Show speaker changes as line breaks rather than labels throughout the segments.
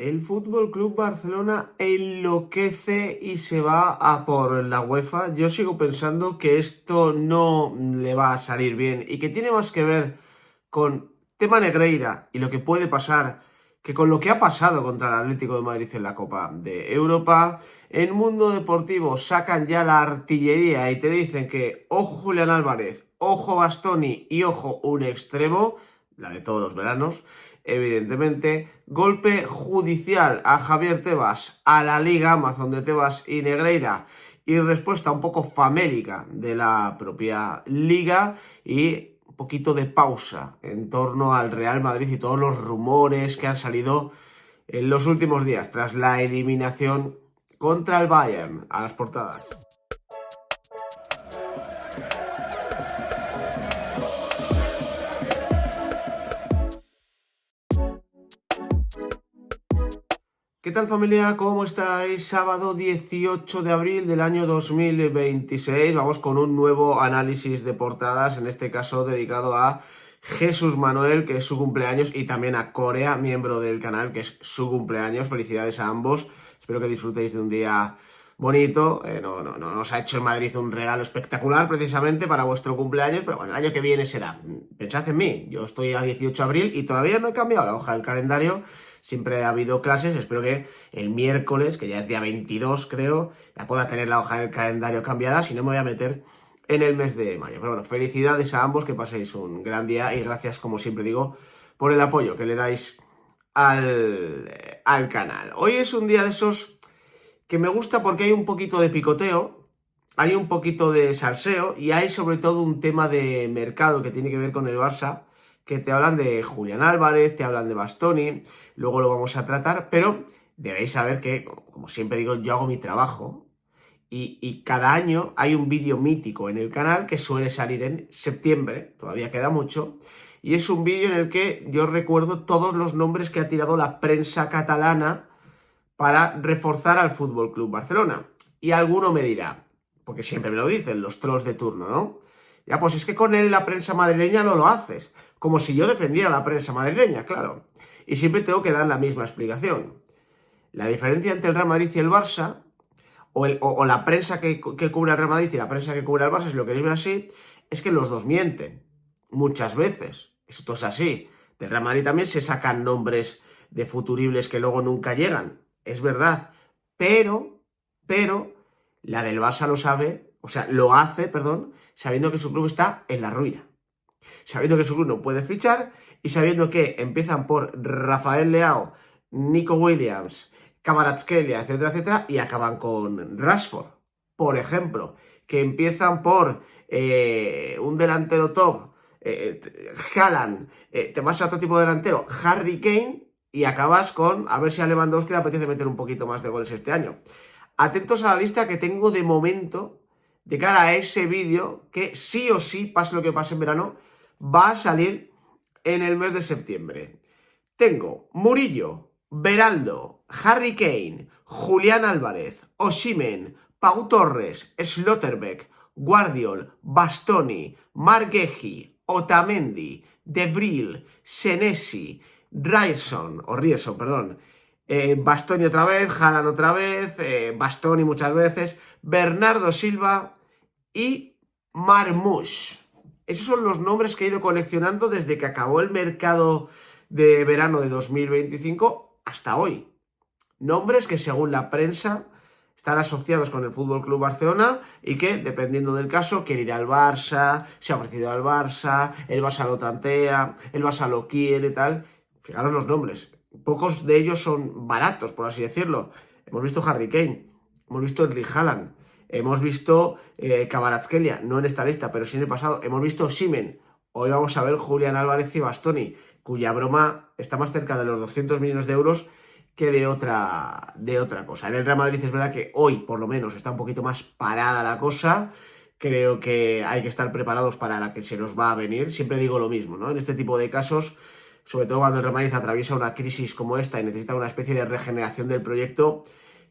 El Fútbol Club Barcelona enloquece y se va a por la UEFA. Yo sigo pensando que esto no le va a salir bien y que tiene más que ver con tema Negreira y lo que puede pasar que con lo que ha pasado contra el Atlético de Madrid en la Copa de Europa. En Mundo Deportivo sacan ya la artillería y te dicen que ojo Julián Álvarez, ojo Bastoni y ojo un extremo, la de todos los veranos. Evidentemente, golpe judicial a Javier Tebas, a la Liga, Amazon de Tebas y Negreira, y respuesta un poco famélica de la propia Liga y un poquito de pausa en torno al Real Madrid y todos los rumores que han salido en los últimos días tras la eliminación contra el Bayern. A las portadas. ¿Qué tal familia? ¿Cómo estáis? Sábado 18 de abril del año 2026. Vamos con un nuevo análisis de portadas, en este caso dedicado a Jesús Manuel, que es su cumpleaños, y también a Corea, miembro del canal, que es su cumpleaños. Felicidades a ambos. Espero que disfrutéis de un día bonito. No os ha hecho el Madrid un regalo espectacular precisamente para vuestro cumpleaños, pero bueno, el año que viene será. Pensad en mí, yo estoy a 18 de abril y todavía no he cambiado la hoja del calendario. Siempre ha habido clases, espero que el miércoles, que ya es día 22 creo, ya pueda tener la hoja del calendario cambiada, si no me voy a meter en el mes de mayo. Pero bueno, felicidades a ambos, que paséis un gran día y gracias, como siempre digo, por el apoyo que le dais al canal. Hoy es un día de esos que me gusta porque hay un poquito de picoteo, hay un poquito de salseo y hay sobre todo un tema de mercado que tiene que ver con el Barça, que te hablan de Julián Álvarez, te hablan de Bastoni, luego lo vamos a tratar, pero debéis saber que, como siempre digo, yo hago mi trabajo y cada año hay un vídeo mítico en el canal que suele salir en septiembre, todavía queda mucho, y es un vídeo en el que yo recuerdo todos los nombres que ha tirado la prensa catalana para reforzar al Fútbol Club Barcelona. Y alguno me dirá, porque siempre me lo dicen los trolls de turno, ¿no? Ya, pues es que con él la prensa madrileña no lo haces. Como si yo defendiera la prensa madrileña, claro. Y siempre tengo que dar la misma explicación. La diferencia entre el Real Madrid y el Barça, o la prensa que cubre al Real Madrid y la prensa que cubre al Barça, si lo queréis ver así, es que los dos mienten. Muchas veces. Esto es así. Del Real Madrid también se sacan nombres de futuribles que luego nunca llegan. Es verdad. Pero, la del Barça lo sabe, o sea, lo hace, perdón, sabiendo que su club está en la ruina. Sabiendo que su club no puede fichar y sabiendo que empiezan por Rafael Leao, Nico Williams, Kvaratskhelia, etcétera, etcétera, y acaban con Rashford, por ejemplo, que empiezan por un delantero top, Haaland, te vas a otro tipo de delantero, Harry Kane, y acabas con, a ver si a Lewandowski le apetece meter un poquito más de goles este año. Atentos a la lista que tengo de momento de cara a ese vídeo que sí o sí, pase lo que pase en verano, va a salir en el mes de septiembre. Tengo Murillo, Beraldo, Harry Kane, Julián Álvarez, Osimhen, Pau Torres, Slotterbeck, Guardiol, Bastoni, Marc Guehi, Otamendi, De Vrij, Senesi, Rierson, Bastoni otra vez, Haaland otra vez, Bastoni muchas veces, Bernardo Silva y Marmoush. Esos son los nombres que he ido coleccionando desde que acabó el mercado de verano de 2025 hasta hoy. Nombres que según la prensa están asociados con el Fútbol Club Barcelona y que, dependiendo del caso, quiere ir al Barça, se ha ofrecido al Barça, el Barça lo tantea, el Barça lo quiere, tal. Fijaros los nombres. Pocos de ellos son baratos, por así decirlo. Hemos visto Harry Kane, hemos visto Erling Haaland, hemos visto Kvaratskhelia, no en esta lista, pero sí en el pasado. Hemos visto Osimhen. Hoy vamos a ver Julián Álvarez y Bastoni, cuya broma está más cerca de los 200 millones de euros que de otra cosa. En el Real Madrid es verdad que hoy, por lo menos, está un poquito más parada la cosa. Creo que hay que estar preparados para la que se nos va a venir. Siempre digo lo mismo, ¿no? En este tipo de casos, sobre todo cuando el Real Madrid atraviesa una crisis como esta y necesita una especie de regeneración del proyecto,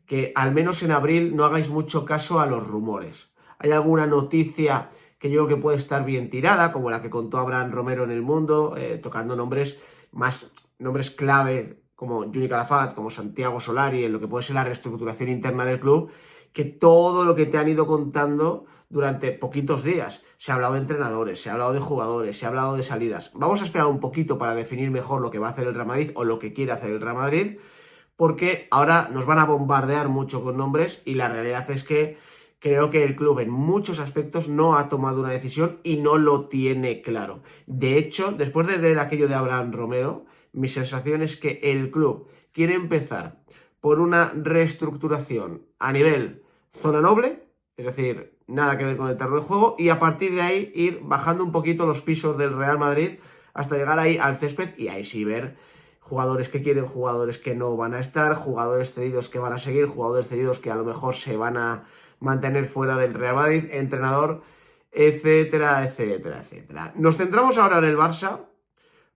que al menos en abril no hagáis mucho caso a los rumores. Hay alguna noticia que yo creo que puede estar bien tirada, como la que contó Abraham Romero en El Mundo, tocando nombres clave, como Juni Calafat, como Santiago Solari, en lo que puede ser la reestructuración interna del club, que todo lo que te han ido contando durante poquitos días. Se ha hablado de entrenadores, se ha hablado de jugadores, se ha hablado de salidas. Vamos a esperar un poquito para definir mejor lo que va a hacer el Real Madrid o lo que quiere hacer el Real Madrid, porque ahora nos van a bombardear mucho con nombres y la realidad es que creo que el club en muchos aspectos no ha tomado una decisión y no lo tiene claro. De hecho, después de ver aquello de Abraham Romero, mi sensación es que el club quiere empezar por una reestructuración a nivel zona noble, es decir, nada que ver con el terreno de juego, y a partir de ahí ir bajando un poquito los pisos del Real Madrid hasta llegar ahí al césped y ahí sí ver jugadores que quieren, jugadores que no van a estar, jugadores cedidos que van a seguir, jugadores cedidos que a lo mejor se van a mantener fuera del Real Madrid, entrenador, etcétera, etcétera, etcétera. Nos centramos ahora en el Barça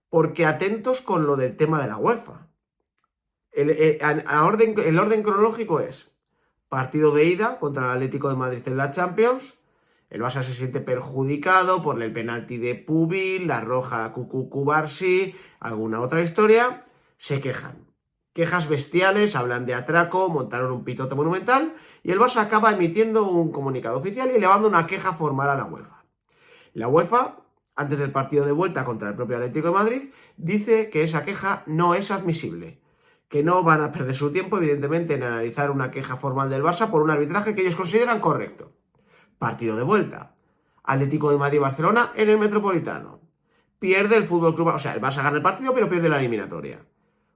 porque atentos con lo del tema de la UEFA. El orden cronológico es partido de ida contra el Atlético de Madrid en la Champions. El Barça se siente perjudicado por el penalti de Pubil, la roja a Cubarsi, alguna otra historia. Se quejan. Quejas bestiales, hablan de atraco, montaron un pitote monumental y el Barça acaba emitiendo un comunicado oficial y elevando una queja formal a la UEFA. La UEFA, antes del partido de vuelta contra el propio Atlético de Madrid, dice que esa queja no es admisible, que no van a perder su tiempo, evidentemente, en analizar una queja formal del Barça por un arbitraje que ellos consideran correcto. Partido de vuelta. Atlético de Madrid-Barcelona en el Metropolitano. Pierde el Fútbol Club, o sea, el Barça gana el partido, pero pierde la eliminatoria.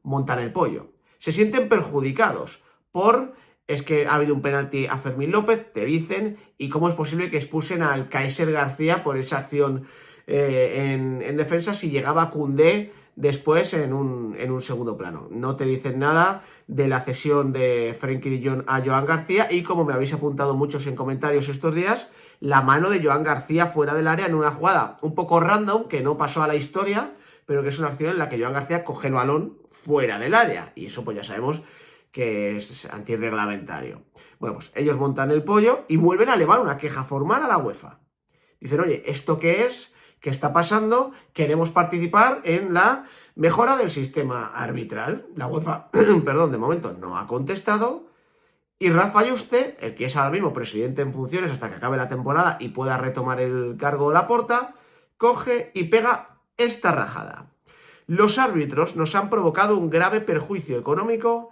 Montan el pollo. Se sienten perjudicados por... Es que ha habido un penalti a Fermín López, te dicen, y cómo es posible que expulsen al Kaiser García por esa acción en defensa si llegaba Koundé después en un segundo plano. No te dicen nada de la cesión de Frenkie de Jong a Joan García y, como me habéis apuntado muchos en comentarios estos días, la mano de Joan García fuera del área en una jugada un poco random que no pasó a la historia, pero que es una acción en la que Joan García coge el balón fuera del área y eso pues ya sabemos que es antirreglamentario. Bueno, pues ellos montan el pollo y vuelven a elevar una queja formal a la UEFA. Dicen, oye, ¿esto qué es? ¿Qué está pasando? Queremos participar en la mejora del sistema arbitral. La UEFA, perdón, de momento no ha contestado. Y Rafa Yuste, el que es ahora mismo presidente en funciones hasta que acabe la temporada y pueda retomar el cargo Laporta, coge y pega esta rajada. Los árbitros nos han provocado un grave perjuicio económico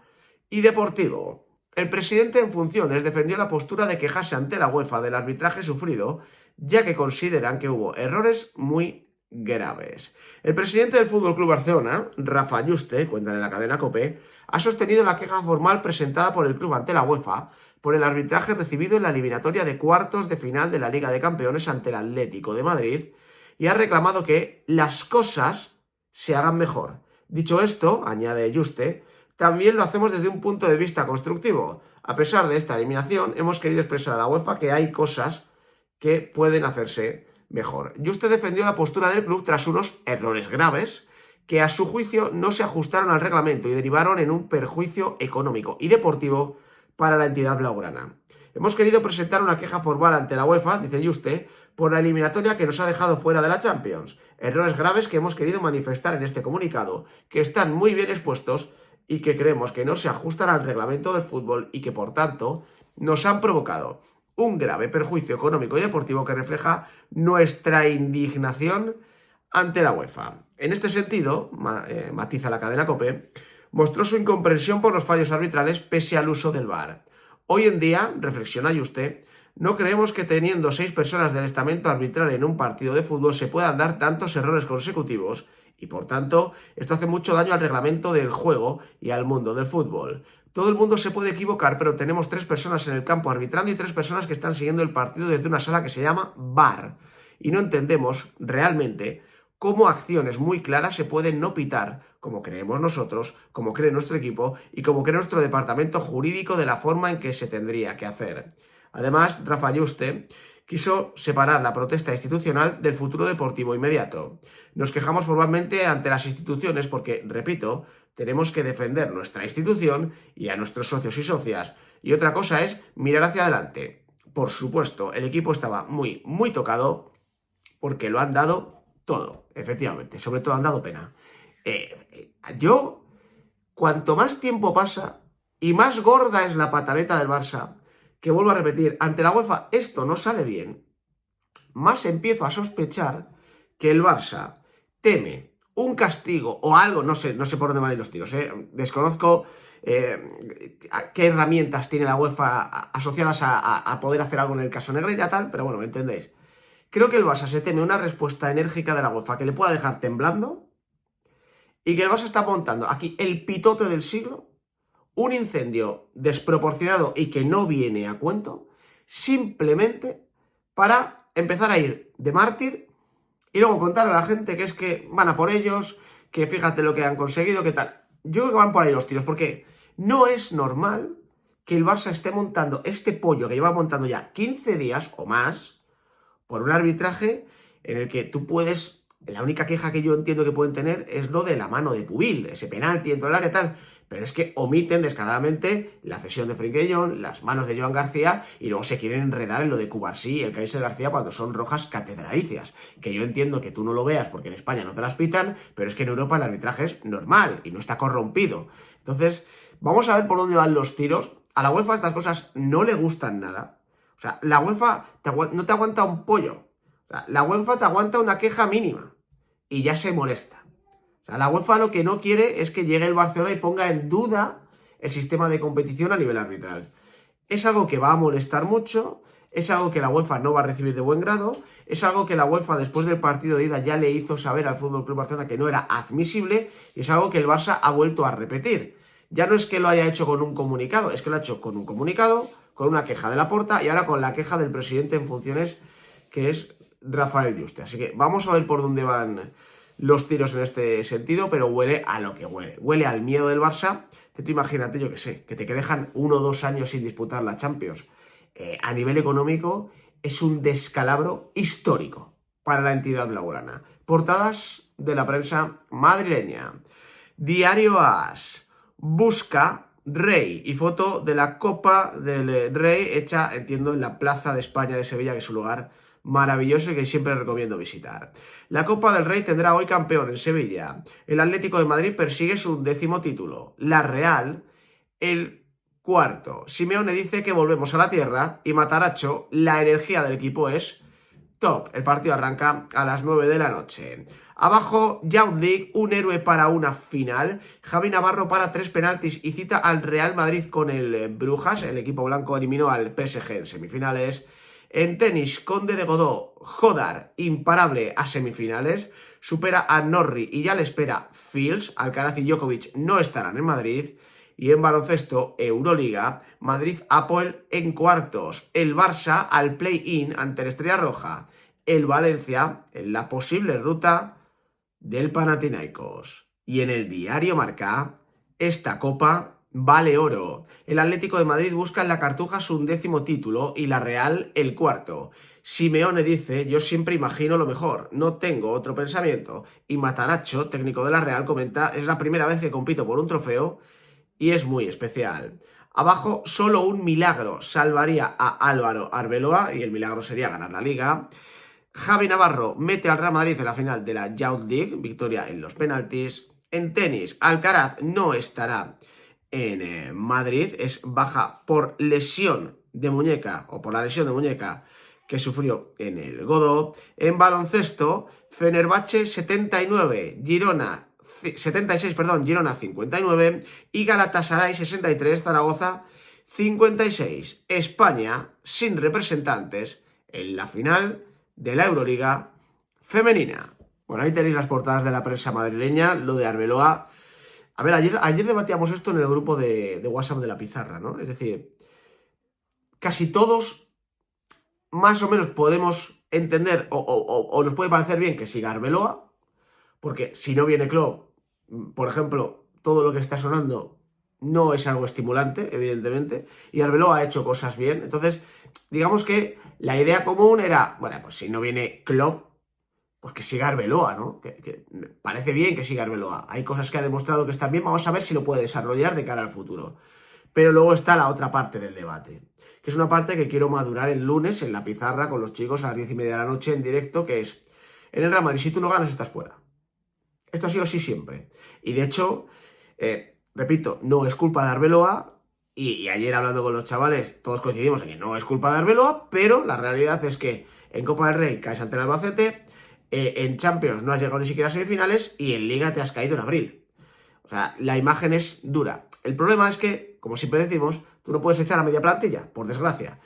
y deportivo. El presidente en funciones defendió la postura de quejarse ante la UEFA del arbitraje sufrido, ya que consideran que hubo errores muy graves. El presidente del FC Barcelona, Rafa Yuste, cuentan en la cadena COPE, ha sostenido la queja formal presentada por el club ante la UEFA por el arbitraje recibido en la eliminatoria de cuartos de final de la Liga de Campeones ante el Atlético de Madrid y ha reclamado que las cosas se hagan mejor. Dicho esto, añade Yuste, también lo hacemos desde un punto de vista constructivo. A pesar de esta eliminación, hemos querido expresar a la UEFA que hay cosas que pueden hacerse mejor. Yuste defendió la postura del club tras unos errores graves que a su juicio no se ajustaron al reglamento y derivaron en un perjuicio económico y deportivo para la entidad blaugrana. Hemos querido presentar una queja formal ante la UEFA, dice Yuste, por la eliminatoria que nos ha dejado fuera de la Champions. Errores graves que hemos querido manifestar en este comunicado, que están muy bien expuestos y que creemos que no se ajustan al reglamento del fútbol y que, por tanto, nos han provocado un grave perjuicio económico y deportivo que refleja nuestra indignación ante la UEFA. En este sentido, matiza la cadena COPE, mostró su incomprensión por los fallos arbitrales pese al uso del VAR. Hoy en día, reflexiona usted, no creemos que teniendo 6 personas del estamento arbitral en un partido de fútbol se puedan dar tantos errores consecutivos y, por tanto, esto hace mucho daño al reglamento del juego y al mundo del fútbol. Todo el mundo se puede equivocar, pero tenemos 3 personas en el campo arbitrando y 3 personas que están siguiendo el partido desde una sala que se llama VAR. Y no entendemos realmente cómo acciones muy claras se pueden no pitar, como creemos nosotros, como cree nuestro equipo y como cree nuestro departamento jurídico de la forma en que se tendría que hacer. Además, Rafa Yuste quiso separar la protesta institucional del futuro deportivo inmediato. Nos quejamos formalmente ante las instituciones porque, repito, tenemos que defender nuestra institución y a nuestros socios y socias. Y otra cosa es mirar hacia adelante. Por supuesto, el equipo estaba muy, muy tocado porque lo han dado todo, efectivamente. Sobre todo han dado pena. Yo cuanto más tiempo pasa y más gorda es la pataleta del Barça, que vuelvo a repetir, ante la UEFA esto no sale bien, más empiezo a sospechar que el Barça teme un castigo o algo, no sé por dónde van a ir los tiros, desconozco qué herramientas tiene la UEFA asociadas a poder hacer algo en el caso Negreira, tal, pero bueno, ¿me entendéis? Creo que el Barça se teme una respuesta enérgica de la UEFA que le pueda dejar temblando y que el Barça está montando aquí el pitote del siglo, un incendio desproporcionado y que no viene a cuento, simplemente para empezar a ir de mártir y luego contar a la gente que es que van a por ellos, que fíjate lo que han conseguido, que tal. Yo creo que van por ahí los tiros, porque no es normal que el Barça esté montando este pollo que lleva montando ya 15 días o más por un arbitraje en el que tú puedes... La única queja que yo entiendo que pueden tener es lo de la mano de Pubil, ese penalti dentro del área y tal, pero es que omiten descaradamente la cesión de Frenkie de Jong, las manos de Joan García y luego se quieren enredar en lo de Cubarsí y el Kaiser García cuando son rojas catedralicias, que yo entiendo que tú no lo veas porque en España no te las pitan, pero es que en Europa el arbitraje es normal y no está corrompido. Entonces, vamos a ver por dónde van los tiros. A la UEFA estas cosas no le gustan nada. O sea, la UEFA no te aguanta un pollo. O sea, la UEFA te aguanta una queja mínima y ya se molesta. O sea, la UEFA lo que no quiere es que llegue el Barcelona y ponga en duda el sistema de competición a nivel arbitral. Es algo que va a molestar mucho, es algo que la UEFA no va a recibir de buen grado, es algo que la UEFA después del partido de ida ya le hizo saber al FC Barcelona que no era admisible y es algo que el Barça ha vuelto a repetir. Ya no es que lo haya hecho con un comunicado, es que lo ha hecho con un comunicado, con una queja de Laporta y ahora con la queja del presidente en funciones, que es Rafael Yuste. Así que vamos a ver por dónde van los tiros en este sentido, pero huele a lo que huele. Huele al miedo del Barça, que tú imagínate, yo que sé, que te dejan 1 o 2 años sin disputar la Champions. A nivel económico es un descalabro histórico para la entidad blaugrana. Portadas de la prensa madrileña. Diario AS busca Rey y foto de la Copa del Rey hecha, entiendo, en la Plaza de España de Sevilla, que es un lugar maravilloso y que siempre recomiendo visitar. La Copa del Rey tendrá hoy campeón en Sevilla. El Atlético de Madrid persigue su 10º título. La Real, el 4º. Simeone dice que volvemos a la tierra y Matarazzo, la energía del equipo es top. El partido arranca a las 9 de la noche. Abajo, Youth League, un héroe para una final. Javi Navarro para 3 penaltis y cita al Real Madrid con el Brujas. El equipo blanco eliminó al PSG en semifinales. En tenis, Conde de Godó, Jodar, imparable a semifinales. Supera a Norrie y ya le espera Fields. Alcaraz y Djokovic no estarán en Madrid. Y en baloncesto, Euroliga, Madrid-Apoel en cuartos. El Barça al play-in ante la Estrella Roja. El Valencia en la posible ruta del Panathinaikos. Y en el diario Marca, esta copa vale oro. El Atlético de Madrid busca en la Cartuja su 11º título y la Real el 4º. Simeone dice, yo siempre imagino lo mejor, no tengo otro pensamiento. Y Matarazzo, técnico de la Real, comenta, es la primera vez que compito por un trofeo y es muy especial. Abajo, solo un milagro salvaría a Álvaro Arbeloa y el milagro sería ganar la Liga. Javi Navarro mete al Real Madrid en la final de la Youth League, victoria en los penaltis. En tenis, Alcaraz no estará en Madrid, es baja por lesión de muñeca o por la lesión de muñeca que sufrió en el Godó. En baloncesto, Fenerbahce 79, Girona 76, Girona 59 y Galatasaray 63, Zaragoza 56. España sin representantes en la final de la Euroliga femenina. Bueno, ahí tenéis las portadas de la prensa madrileña, lo de Arbeloa. A ver, ayer debatíamos esto en el grupo de WhatsApp de la pizarra, ¿no? Es decir, casi todos más o menos podemos entender o nos puede parecer bien que siga Arbeloa, porque si no viene Klopp, por ejemplo, todo lo que está sonando no es algo estimulante, evidentemente, y Arbeloa ha hecho cosas bien. Entonces, digamos que la idea común era, bueno, pues si no viene Klopp, pues que siga Arbeloa, ¿no? Que parece bien que siga Arbeloa. Hay cosas que ha demostrado que están bien, vamos a ver si lo puede desarrollar de cara al futuro. Pero luego está la otra parte del debate, que es una parte que quiero madurar el lunes en la pizarra con los chicos a las 10:30 de la noche en directo, que es, en el Real Madrid, si tú no ganas, estás fuera. Esto ha sido así siempre. Y de hecho, repito, no es culpa de Arbeloa. Y ayer hablando con los chavales, todos coincidimos en que no es culpa de Arbeloa, pero la realidad es que en Copa del Rey caes ante el Albacete, en Champions no has llegado ni siquiera a semifinales y en Liga te has caído en abril. O sea, la imagen es dura. El problema es que, como siempre decimos, tú no puedes echar a media plantilla, por desgracia.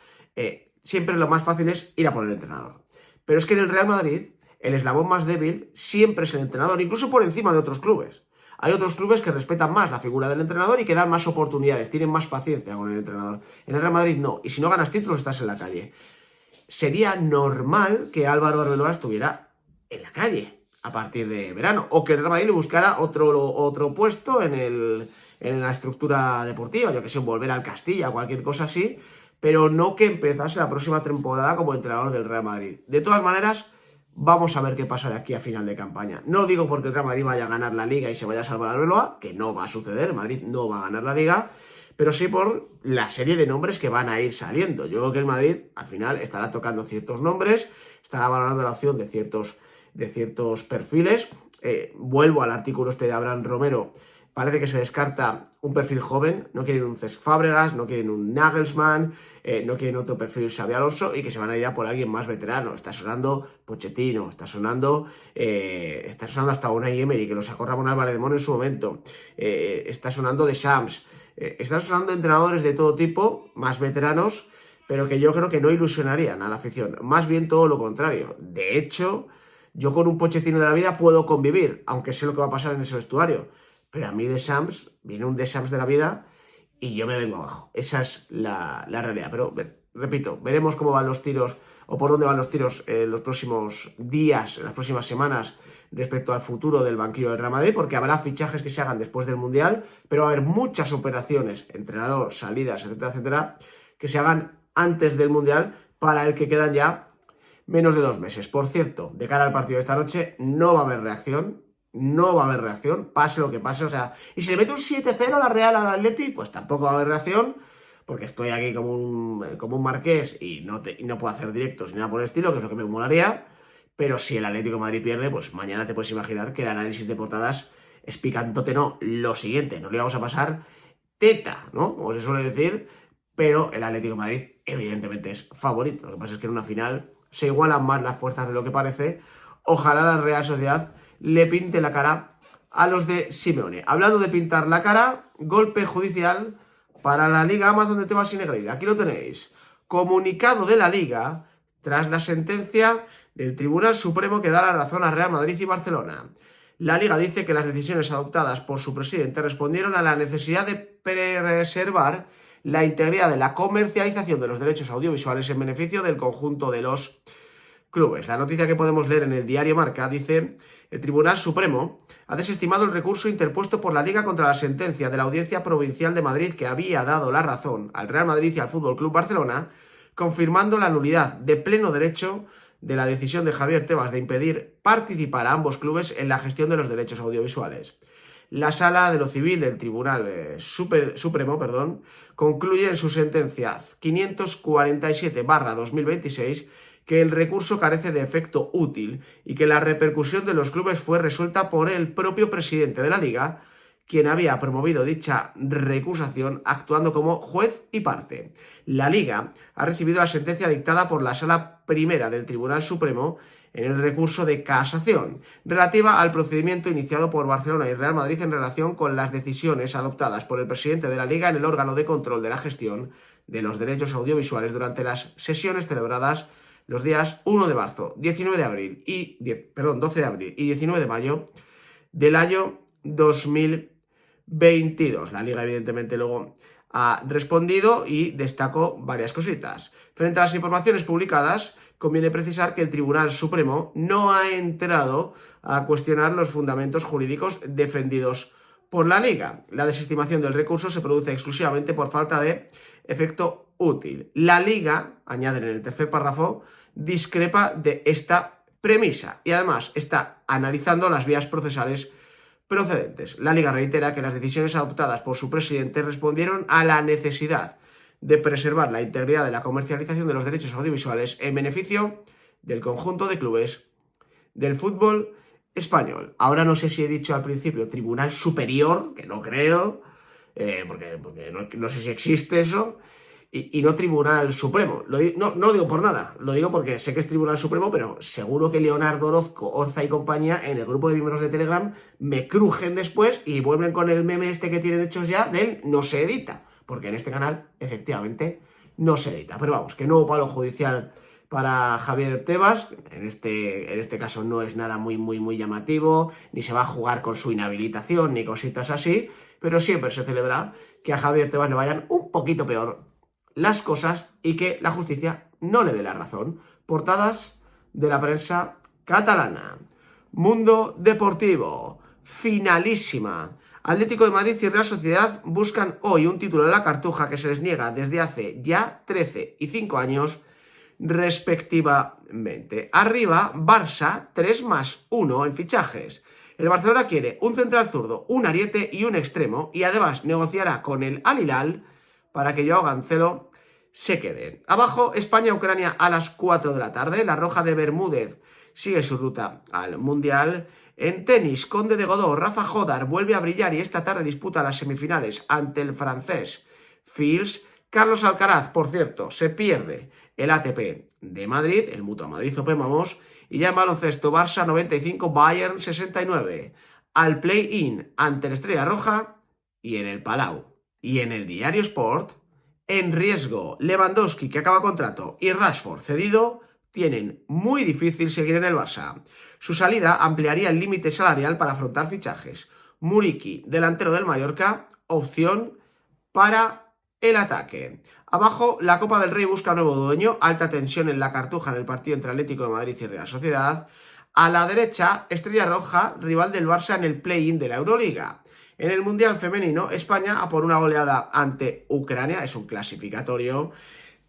Siempre lo más fácil es ir a por el entrenador. Pero es que en el Real Madrid, el eslabón más débil siempre es el entrenador, incluso por encima de otros clubes. Hay otros clubes que respetan más la figura del entrenador y que dan más oportunidades, tienen más paciencia con el entrenador. En el Real Madrid no, y si no ganas títulos estás en la calle. Sería normal que Álvaro Arbeloa estuviera en la calle a partir de verano, o que el Real Madrid le buscara otro puesto en la estructura deportiva, yo que sé, volver al Castilla o cualquier cosa así, pero no que empezase la próxima temporada como entrenador del Real Madrid. De todas maneras, vamos a ver qué pasa de aquí a final de campaña. No digo porque el Real Madrid vaya a ganar la Liga y se vaya a salvar a Arbeloa, que no va a suceder, el Madrid no va a ganar la Liga, pero sí por la serie de nombres que van a ir saliendo. Yo creo que el Madrid al final estará tocando ciertos nombres, estará valorando la opción de ciertos perfiles. Vuelvo al artículo este de Abraham Romero. Parece que se descarta un perfil joven, no quieren un Cesc Fábregas, no quieren un Nagelsmann, no quieren otro perfil Xabi Alonso y que se van a ir a por alguien más veterano. Está sonando Pochettino, está sonando hasta Unai Emery, que lo sacó Ramón Álvarez de Mono en su momento, está sonando Deschamps, están sonando entrenadores de todo tipo, más veteranos, pero que yo creo que no ilusionarían a la afición, más bien todo lo contrario. De hecho, yo con un Pochettino de la vida puedo convivir, aunque sé lo que va a pasar en ese vestuario. Pero a mí Deschamps, viene un Deschamps de la vida y yo me vengo abajo. Esa es la realidad. Pero repito, veremos cómo van los tiros o por dónde van los tiros en los próximos días, en las próximas semanas respecto al futuro del banquillo del Real Madrid, porque habrá fichajes que se hagan después del Mundial, pero va a haber muchas operaciones, entrenador, salidas, etcétera, etcétera, que se hagan antes del Mundial para el que quedan ya menos de 2 meses. Por cierto, de cara al partido de esta noche, no va a haber reacción. No va a haber reacción, pase lo que pase, o sea, y si le mete un 7-0 a la Real al Atleti, pues tampoco va a haber reacción, porque estoy aquí como un marqués y no puedo hacer directos ni nada por el estilo, que es lo que me molaría, pero si el Atlético de Madrid pierde, pues mañana te puedes imaginar que el análisis de portadas es picantote, no, lo siguiente, nos le vamos a pasar teta, ¿no? Como se suele decir, pero el Atlético de Madrid evidentemente es favorito, lo que pasa es que en una final se igualan más las fuerzas de lo que parece. Ojalá la Real Sociedad le pinte la cara a los de Simeone. Hablando de pintar la cara, golpe judicial para la Liga Amazon de Tebas y Negreira. Aquí lo tenéis. Comunicado de la Liga tras la sentencia del Tribunal Supremo que da la razón a Real Madrid y Barcelona. La Liga dice que las decisiones adoptadas por su presidente respondieron a la necesidad de preservar la integridad de la comercialización de los derechos audiovisuales en beneficio del conjunto de los clubes. La noticia que podemos leer en el diario Marca dice: el Tribunal Supremo ha desestimado el recurso interpuesto por la Liga contra la sentencia de la Audiencia Provincial de Madrid que había dado la razón al Real Madrid y al Fútbol Club Barcelona, confirmando la nulidad de pleno derecho de la decisión de Javier Tebas de impedir participar a ambos clubes en la gestión de los derechos audiovisuales. La Sala de lo Civil del Tribunal Supremo concluye en su sentencia 547/2026 que el recurso carece de efecto útil y que la repercusión de los clubes fue resuelta por el propio presidente de la Liga, quien había promovido dicha recusación actuando como juez y parte. La Liga ha recibido la sentencia dictada por la Sala Primera del Tribunal Supremo en el recurso de casación, relativa al procedimiento iniciado por Barcelona y Real Madrid en relación con las decisiones adoptadas por el presidente de la Liga en el órgano de control de la gestión de los derechos audiovisuales durante las sesiones celebradas los días 1 de marzo, 12 de abril y 19 de mayo del año 2022. La Liga, evidentemente, luego ha respondido y destacó varias cositas. Frente a las informaciones publicadas, conviene precisar que el Tribunal Supremo no ha entrado a cuestionar los fundamentos jurídicos defendidos por la Liga. La desestimación del recurso se produce exclusivamente por falta de efecto útil. La Liga, añaden en el tercer párrafo, discrepa de esta premisa y además está analizando las vías procesales procedentes. La Liga reitera que las decisiones adoptadas por su presidente respondieron a la necesidad de preservar la integridad de la comercialización de los derechos audiovisuales en beneficio del conjunto de clubes del fútbol español. Ahora no sé si he dicho al principio Tribunal Superior, que no creo, porque no sé si existe eso, y no Tribunal Supremo. No lo digo por nada, lo digo porque sé que es Tribunal Supremo, pero seguro que Leonardo Orozco, Orza y compañía en el grupo de miembros de Telegram me crujen después y vuelven con el meme este que tienen hechos ya del no se edita, porque en este canal efectivamente no se edita. Pero vamos, que nuevo palo judicial para Javier Tebas. En este caso no es nada muy llamativo, ni se va a jugar con su inhabilitación ni cositas así, pero siempre se celebra que a Javier Tebas le vayan un poquito peor las cosas y que la justicia no le dé la razón. Portadas de la prensa catalana. Mundo Deportivo. Finalísima. Atlético de Madrid y Real Sociedad buscan hoy un título de la Cartuja que se les niega desde hace ya 13 y 5 años respectivamente. Arriba, Barça, 3+1 en fichajes. El Barcelona quiere un central zurdo, un ariete y un extremo, y además negociará con el Al Hilal para que Joao Cancelo se quede. Abajo, España-Ucrania a las 4 de la tarde. La Roja de Bermúdez sigue su ruta al Mundial. En tenis, Conde de Godó, Rafa Jodar vuelve a brillar y esta tarde disputa las semifinales ante el francés Fils. Carlos Alcaraz, por cierto, se pierde el ATP de Madrid, el Mutua Madrid Open, vamos, y ya en baloncesto, Barça 95, Bayern 69. Al play-in ante la Estrella Roja y en el Palau. Y en el Diario Sport, en riesgo, Lewandowski, que acaba contrato, y Rashford, cedido, tienen muy difícil seguir en el Barça. Su salida ampliaría el límite salarial para afrontar fichajes. Muriqui, delantero del Mallorca, opción para el ataque. Abajo, la Copa del Rey busca nuevo dueño, alta tensión en la Cartuja en el partido entre Atlético de Madrid y Real Sociedad. A la derecha, Estrella Roja, rival del Barça en el play-in de la Euroliga. En el Mundial Femenino, España a por una goleada ante Ucrania, es un clasificatorio.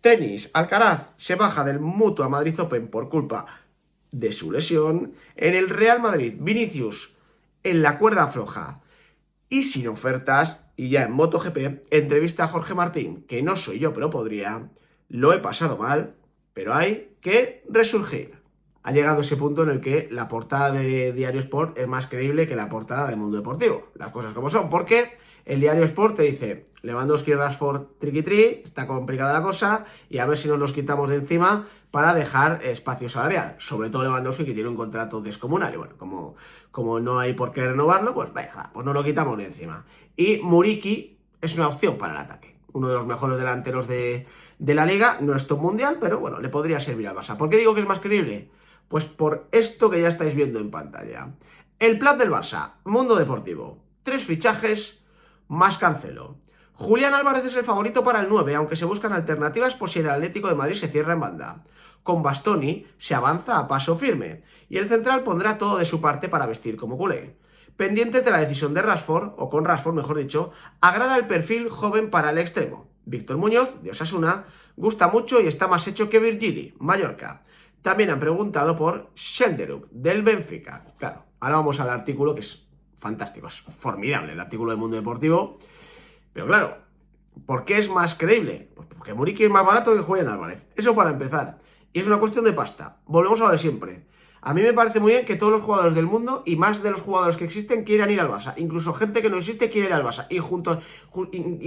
Tenis, Alcaraz se baja del Mutua Madrid Open por culpa de su lesión. En el Real Madrid, Vinicius en la cuerda floja y sin ofertas. Y ya en MotoGP, entrevista a Jorge Martín, que no soy yo, pero podría. Lo he pasado mal, pero hay que resurgir. Ha llegado ese punto en el que la portada de Diario Sport es más creíble que la portada de Mundo Deportivo. Las cosas como son, porque el Diario Sport te dice Lewandowski y Rashford triqui-tri, está complicada la cosa, y a ver si nos los quitamos de encima para dejar espacio salarial. Sobre todo Lewandowski, que tiene un contrato descomunal. Y bueno, como no hay por qué renovarlo, pues venga, pues no lo quitamos de encima. Y Muriqui es una opción para el ataque. Uno de los mejores delanteros de la liga, no es top mundial, pero bueno, le podría servir al Barça. ¿Por qué digo que es más creíble? Pues por esto que ya estáis viendo en pantalla. El plan del Barça, Mundo Deportivo. 3 fichajes más Cancelo. Julián Álvarez es el favorito para el 9, aunque se buscan alternativas por si el Atlético de Madrid se cierra en banda. Con Bastoni se avanza a paso firme, y el central pondrá todo de su parte para vestir como culé. Pendientes de la decisión de Rashford, o con Rashford mejor dicho, agrada el perfil joven para el extremo. Víctor Muñoz, de Osasuna, gusta mucho y está más hecho que Virgili, Mallorca. También han preguntado por Schelderup, del Benfica. Claro, ahora vamos al artículo, que es fantástico, es formidable el artículo del Mundo Deportivo. Pero claro, ¿por qué es más creíble? Pues porque Muriqui es más barato que Julián Álvarez. Eso para empezar. Y es una cuestión de pasta. Volvemos a lo de siempre. A mí me parece muy bien que todos los jugadores del mundo, y más de los jugadores que existen, quieran ir al Barça. Incluso gente que no existe quiere ir al Barça. Y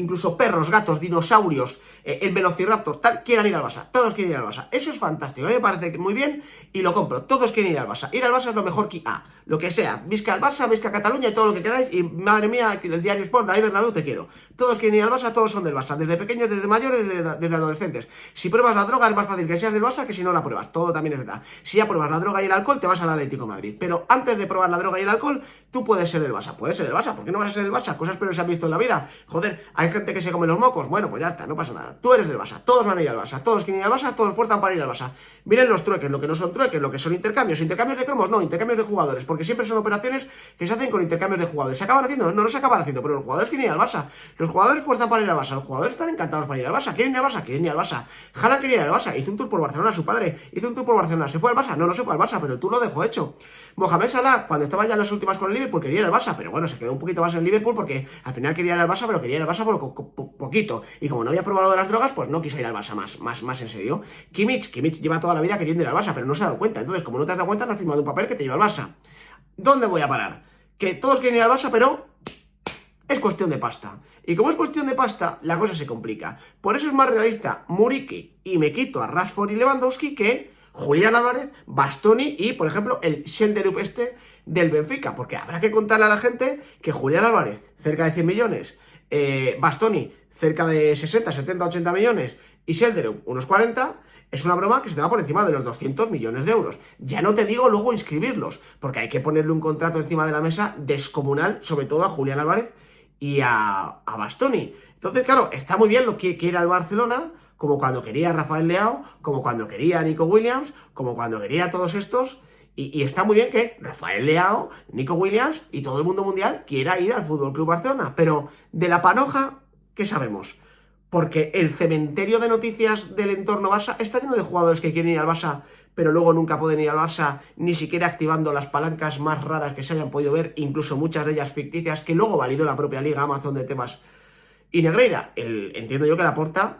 incluso perros, gatos, dinosaurios, el velociraptor, tal, quieran ir al Barça. Todos quieren ir al Barça. Eso es fantástico. A mí me parece muy bien y lo compro. Todos quieren ir al Barça. Ir al Barça es lo mejor que lo que sea. Visca al Barça, visca Cataluña y todo lo que queráis. Y madre mía, el Diario Sport, David Bernabéu, te quiero. Todos quieren ir al Barça, todos son del Barça. Desde pequeños, desde mayores, desde adolescentes. Si pruebas la droga es más fácil que seas del Barça que si no la pruebas. Todo también es verdad. Si ya pruebas la droga y el alcohol, te vas al Atlético de Madrid. Pero antes de probar la droga y el alcohol, tú puedes ser del Barça. Puedes ser del Barça. ¿Por qué no vas a ser del Barça? Cosas peores se han visto en la vida. Joder, hay gente que se come los mocos. Bueno, pues ya está, no pasa nada. Tú eres del Barça. Todos van a ir al Barça. Todos quieren ir al Barça. Todos fuerzan para ir al Barça. Miren los trueques, lo que no son trueques, lo que son intercambios. Intercambios de cromos, no, intercambios de jugadores. Porque siempre son operaciones que se hacen con intercambios de jugadores. ¿Se acaban haciendo? No se acaban haciendo, pero los jugadores quieren ir al Barça. Los jugadores fuerzan para ir al Barça. Los jugadores están encantados para ir al Barça. ¿Quieren ir al Barça? Quieren ir al Barça. Haaland quería ir al Barça. Hizo un tour por Barcelona, su padre. Hizo un tour por Barcelona. ¿Se fue al Barça? No, no se fue al Barça, pero el tour lo dejó hecho. Mohamed Salah, cuando estaba ya en las últimas con el Liverpool, quería ir al Barça, pero bueno, se quedó un poquito más en el Liverpool porque al final quería ir al Barça, pero quería ir al Barça por poquito. Y como no había probado de las drogas, pues no quiso ir al Barça más en serio. Kimmich lleva toda la vida queriendo ir al Barça, pero no se ha dado cuenta. Entonces, como no te has dado cuenta, no has firmado un papel que te lleva al Barça. ¿Dónde voy a parar? Que todos quieren ir al Barça, pero Es cuestión de pasta. Y como es cuestión de pasta, la cosa se complica. Por eso es más realista Muriqi y me quito a Rashford y Lewandowski que Julián Álvarez, Bastoni y, por ejemplo, el Schelderup del Benfica. Porque habrá que contarle a la gente que Julián Álvarez, cerca de 100 millones, Bastoni, cerca de 60, 70, 80 millones y Schelderup, unos 40, es una broma que se te va por encima de los 200 millones de euros. Ya no te digo luego inscribirlos, porque hay que ponerle un contrato encima de la mesa descomunal, sobre todo a Julián Álvarez y a Bastoni. Entonces, claro, está muy bien lo que quiere al Barcelona, como cuando quería a Rafael Leao, como cuando quería a Nico Williams, como cuando quería a todos estos, y está muy bien que Rafael Leao, Nico Williams y todo el mundo mundial quiera ir al Fútbol Club Barcelona, pero de la panoja, ¿qué sabemos? Porque el cementerio de noticias del entorno Barça está lleno de jugadores que quieren ir al Barça, pero luego nunca pueden ir al Barça, ni siquiera activando las palancas más raras que se hayan podido ver, incluso muchas de ellas ficticias, que luego validó la propia Liga Amazon de temas. Y Negreira, entiendo yo que Laporta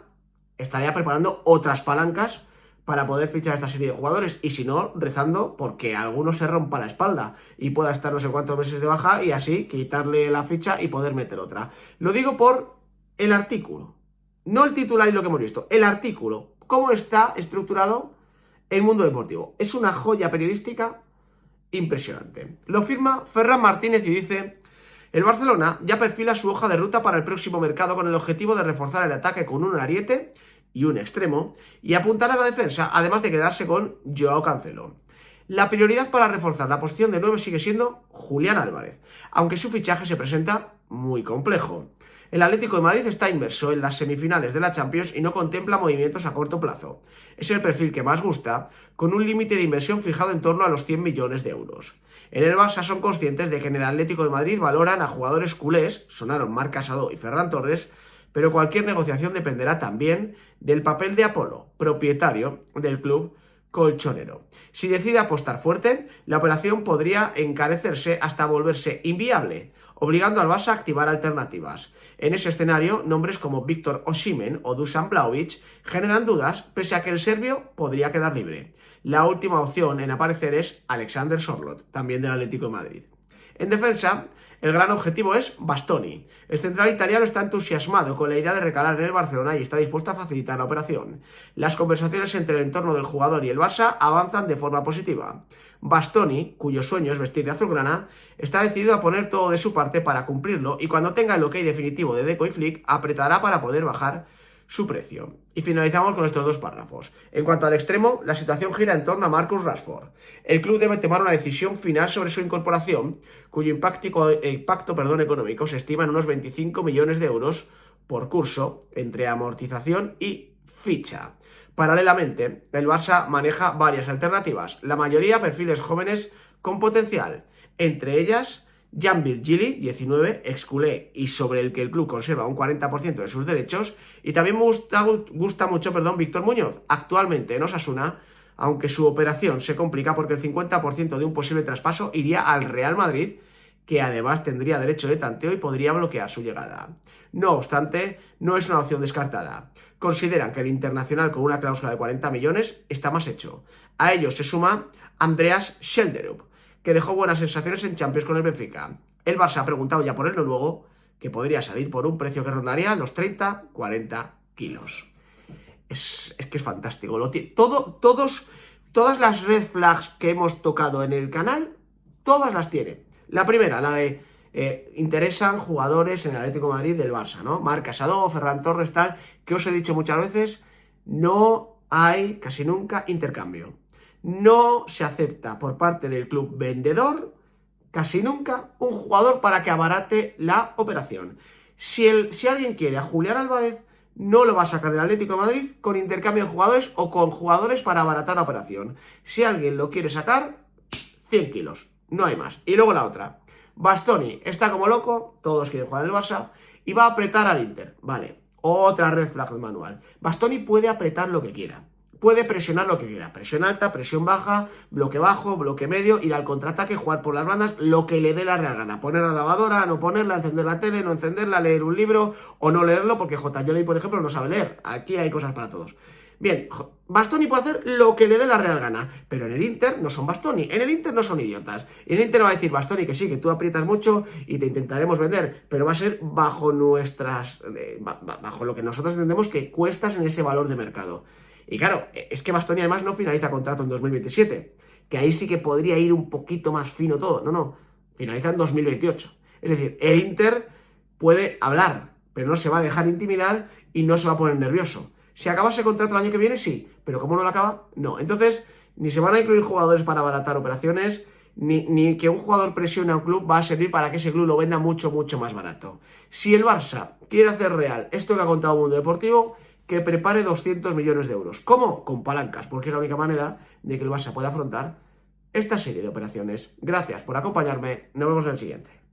estaría preparando otras palancas para poder fichar a esta serie de jugadores, y si no, rezando porque alguno se rompa la espalda y pueda estar no sé cuántos meses de baja y así quitarle la ficha y poder meter otra. Lo digo por el artículo, no el titular y lo que hemos visto, el artículo, cómo está estructurado el mundo deportivo. Es una joya periodística impresionante. Lo firma Ferran Martínez y dice: el Barcelona ya perfila su hoja de ruta para el próximo mercado con el objetivo de reforzar el ataque con un ariete y un extremo y apuntar a la defensa, además de quedarse con Joao Cancelo. La prioridad para reforzar la posición de 9 sigue siendo Julián Álvarez, aunque su fichaje se presenta muy complejo. El Atlético de Madrid está inmerso en las semifinales de la Champions y no contempla movimientos a corto plazo. Es el perfil que más gusta, con un límite de inversión fijado en torno a los 100 millones de euros. En el Barça son conscientes de que en el Atlético de Madrid valoran a jugadores culés, sonaron Marc Casado y Ferran Torres, pero cualquier negociación dependerá también del papel de Apolo, propietario del club colchonero. Si decide apostar fuerte, la operación podría encarecerse hasta volverse inviable, obligando al Barça a activar alternativas. En ese escenario, nombres como Víctor Osimhen o Dusan Vlahovic generan dudas, pese a que el serbio podría quedar libre. La última opción en aparecer es Alexander Sorloth, también del Atlético de Madrid. En defensa, el gran objetivo es Bastoni. El central italiano está entusiasmado con la idea de recalar en el Barcelona y está dispuesto a facilitar la operación. Las conversaciones entre el entorno del jugador y el Barça avanzan de forma positiva. Bastoni, cuyo sueño es vestir de azulgrana, está decidido a poner todo de su parte para cumplirlo y cuando tenga el ok definitivo de Deco y Flick, apretará para poder bajar su precio. Y finalizamos con estos dos párrafos. En cuanto al extremo, la situación gira en torno a Marcus Rashford. El club debe tomar una decisión final sobre su incorporación, cuyo impacto económico se estima en unos 25 millones de euros por curso, entre amortización y ficha. Paralelamente, el Barça maneja varias alternativas, la mayoría perfiles jóvenes con potencial, entre ellas Jan Virgili, 19, ex-culé y sobre el que el club conserva un 40% de sus derechos, y también me gusta mucho Víctor Muñoz, actualmente en Osasuna, aunque su operación se complica porque el 50% de un posible traspaso iría al Real Madrid, que además tendría derecho de tanteo y podría bloquear su llegada. No obstante, no es una opción descartada. Consideran que el internacional con una cláusula de 40 millones está más hecho. A ello se suma Andreas Schelderup, que dejó buenas sensaciones en Champions con el Benfica. El Barça ha preguntado ya por el noruego, que podría salir por un precio que rondaría los 30-40 kilos. Es que es fantástico. Todas las red flags que hemos tocado en el canal, todas las tiene. La primera, la de interesan jugadores en el Atlético de Madrid del Barça, ¿no? Marc Casado, Ferran Torres, tal, que os he dicho muchas veces, no hay casi nunca intercambio. No se acepta por parte del club vendedor casi nunca un jugador para que abarate la operación. Si alguien quiere a Julián Álvarez, no lo va a sacar del Atlético de Madrid con intercambio de jugadores o con jugadores para abaratar la operación. Si alguien lo quiere sacar, 100 kilos, no hay más. Y luego la otra, Bastoni está como loco, todos quieren jugar en el Barça, y va a apretar al Inter. Vale, otra red flag del manual. Bastoni puede apretar lo que quiera. Puede presionar lo que quiera, presión alta, presión baja, bloque bajo, bloque medio, ir al contraataque, jugar por las bandas, lo que le dé la real gana. Poner la lavadora, no ponerla, encender la tele, no encenderla, leer un libro o no leerlo, porque J. Johnny, por ejemplo, no sabe leer. Aquí hay cosas para todos. Bien, Bastoni puede hacer lo que le dé la real gana, pero en el Inter no son Bastoni, en el Inter no son idiotas. En el Inter va a decir Bastoni que sí, que tú aprietas mucho y te intentaremos vender, pero va a ser bajo bajo lo que nosotros entendemos que cuestas en ese valor de mercado. Y claro, es que Bastoni además no finaliza contrato en 2027, que ahí sí que podría ir un poquito más fino todo. No, finaliza en 2028. Es decir, el Inter puede hablar, pero no se va a dejar intimidar y no se va a poner nervioso. Si acaba ese contrato el año que viene, sí, pero como no lo acaba, no. Entonces, ni se van a incluir jugadores para abaratar operaciones, ni que un jugador presione a un club va a servir para que ese club lo venda mucho, mucho más barato. Si el Barça quiere hacer real esto que ha contado Mundo Deportivo, que prepare 200 millones de euros. ¿Cómo? Con palancas, porque es la única manera de que el Barça pueda afrontar esta serie de operaciones. Gracias por acompañarme, nos vemos en el siguiente.